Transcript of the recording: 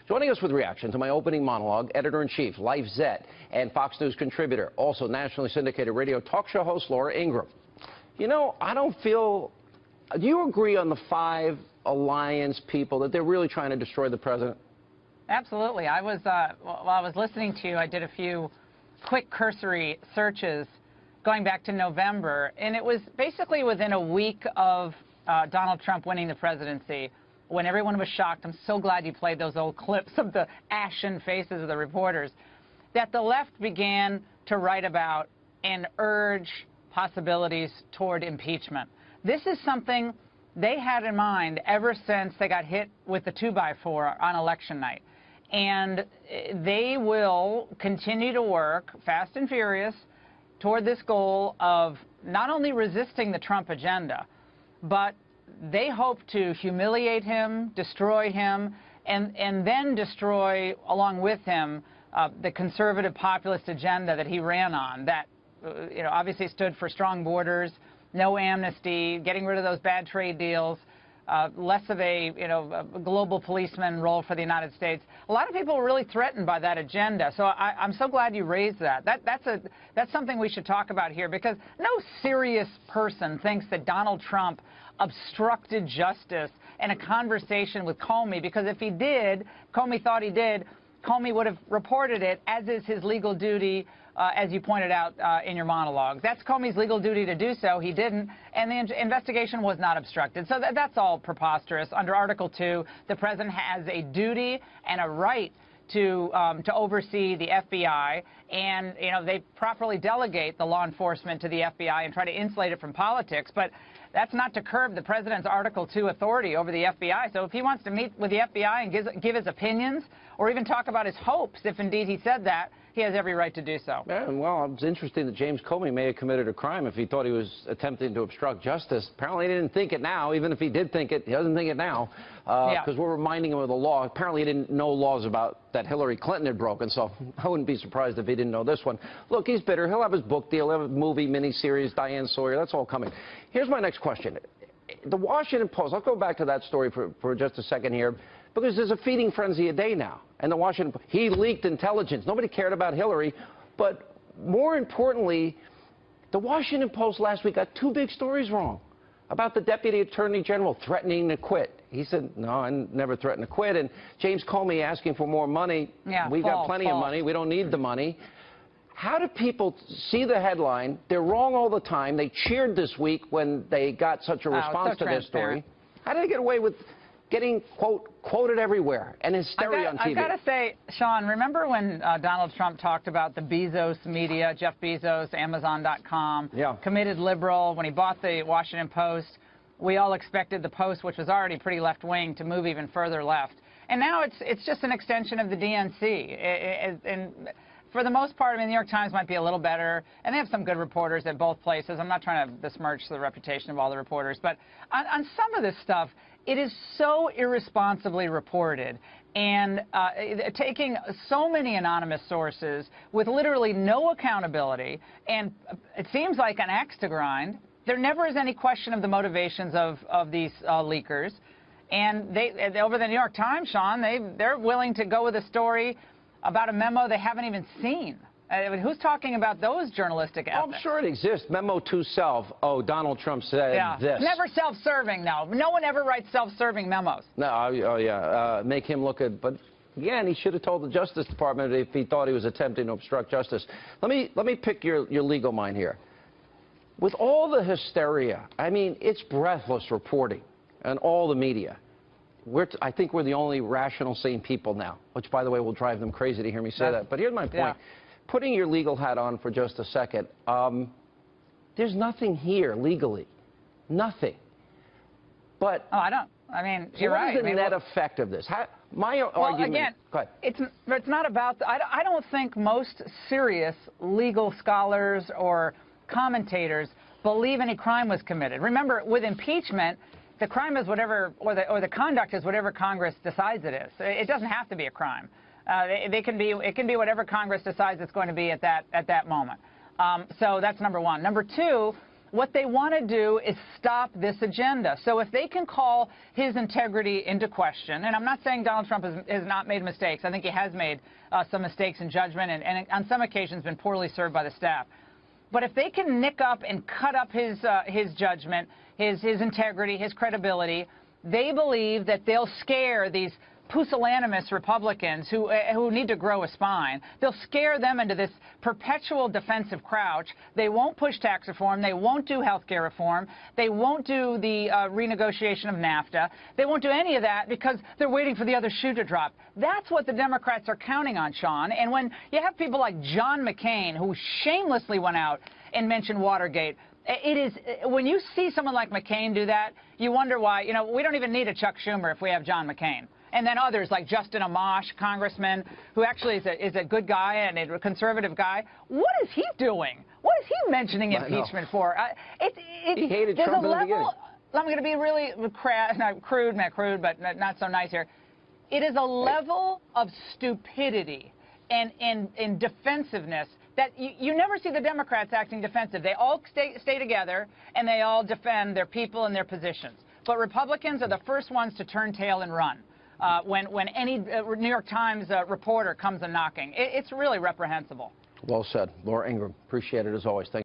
Joining us with reaction to my opening monologue, editor-in-chief, Life Zet, and Fox News contributor, also nationally syndicated radio talk show host, Laura Ingraham. You know, I don't feel... Do you agree on the 5 alliance people that they're really trying to destroy the president? Absolutely. While I was listening to you, I did a few quick cursory searches going back to November, and it was basically within a week of Donald Trump winning the presidency when everyone was shocked. I'm so glad you played those old clips of the ashen faces of the reporters, that the left began to write about and urge possibilities toward impeachment. This is something they had in mind ever since they got hit with the 2x4 on election night. And they will continue to work fast and furious toward this goal of not only resisting the Trump agenda, but they hope to humiliate him, destroy him, and then destroy, along with him, the conservative populist agenda that he ran on that, obviously stood for strong borders, no amnesty, getting rid of those bad trade deals, less of a global policeman role for the United States. A lot of people are really threatened by that agenda. So I'm so glad you raised that. That's something we should talk about here, because no serious person thinks that Donald Trump obstructed justice in a conversation with Comey, because if he did, Comey thought he did, Comey would have reported it, as is his legal duty, as you pointed out in your monologue. That's Comey's legal duty to do so. He didn't, and the investigation was not obstructed. So that's all preposterous. Under Article 2, the president has a duty and a right to oversee the FBI, and they properly delegate the law enforcement to the FBI and try to insulate it from politics. But that's not to curb the president's Article 2 authority over the FBI. So if he wants to meet with the FBI and give his opinions, or even talk about his hopes, if indeed he said that, he has every right to do so. Yeah, well, it's interesting that James Comey may have committed a crime if he thought he was attempting to obstruct justice. Apparently he didn't think it now. Even if he did think it, he doesn't think it now, because we're reminding him of the law. Apparently he didn't know laws about that Hillary Clinton had broken, so I wouldn't be surprised if he didn't know this one. Look, he's bitter. He'll have his book deal. He'll have a movie, miniseries, Diane Sawyer. That's all coming. Here's my next question. The Washington Post, I'll go back to that story for just a second here, because there's a feeding frenzy a day now. And the Washington Post, he leaked intelligence. Nobody cared about Hillary. But more importantly, the Washington Post last week got 2 big stories wrong about the Deputy Attorney General threatening to quit. He said, no, I never threatened to quit. And James Comey asking for more money. Yeah, we've got plenty of money. We don't need the money. How do people see the headline? They're wrong all the time. They cheered this week when they got such a response to this story. How did they get away with getting, quote, quoted everywhere and hysteria on TV? I've got to say, Sean, remember when Donald Trump talked about the Bezos media, Jeff Bezos, Amazon.com, committed liberal, when he bought the Washington Post? We all expected the Post, which was already pretty left-wing, to move even further left. And now it's just an extension of the DNC. And for the most part, I mean, the New York Times might be a little better, and they have some good reporters at both places. I'm not trying to besmirch the reputation of all the reporters, but on some of this stuff, it is so irresponsibly reported, and taking so many anonymous sources with literally no accountability, and it seems like an axe to grind. There never is any question of the motivations of these leakers, and over the New York Times, Sean, they're willing to go with a story about a memo they haven't even seen. I mean, who's talking about those journalistic ethics? I'm sure it exists. Memo to self. Oh, Donald Trump said this. Never self-serving, though. No one ever writes self-serving memos. No, make him look good. But again, he should have told the Justice Department if he thought he was attempting to obstruct justice. Let me pick your legal mind here. With all the hysteria, I mean, it's breathless reporting and all the media. I think we're the only rational, sane people now, which, by the way, will drive them crazy to hear me say that. But here's my point. Yeah. Putting your legal hat on for just a second, there's nothing here legally. Nothing. But I mean, you're right. What is the net effect of this? My argument... Again, it's not about... I don't think most serious legal scholars or commentators believe any crime was committed. Remember, with impeachment, the crime is whatever, or the conduct is whatever Congress decides it is. It doesn't have to be a crime. It can be whatever Congress decides it's going to be at that moment. So that's number one. Number two, What they want to do is stop this agenda. So if they can call his integrity into question, and I'm not saying Donald Trump has not made mistakes. I think he has made some mistakes in judgment and on some occasions been poorly served by the staff. But if they can nick up and cut up his judgment, his integrity, his credibility, they believe that they'll scare these pusillanimous Republicans who need to grow a spine. They'll scare them into this perpetual defensive crouch. They won't push tax reform. They won't do health care reform. They won't do the renegotiation of NAFTA. They won't do any of that because they're waiting for the other shoe to drop. That's what the Democrats are counting on, Sean. And when you have people like John McCain, who shamelessly went out and mentioned Watergate, it is, when you see someone like McCain do that, you wonder why, you know, we don't even need a Chuck Schumer if we have John McCain. And then others like Justin Amash, congressman, who actually is a good guy and a conservative guy. What is he doing? What is he mentioning impeachment for? He hated Trump in the beginning. I'm going to be really crude, but not so nice here. It is a level of stupidity and defensiveness that you never see the Democrats acting defensive. They all stay together, and they all defend their people and their positions. But Republicans are the first ones to turn tail and run when any New York Times reporter comes a knocking. It's really reprehensible. Well said. Laura Ingraham, appreciate it as always. Thank you.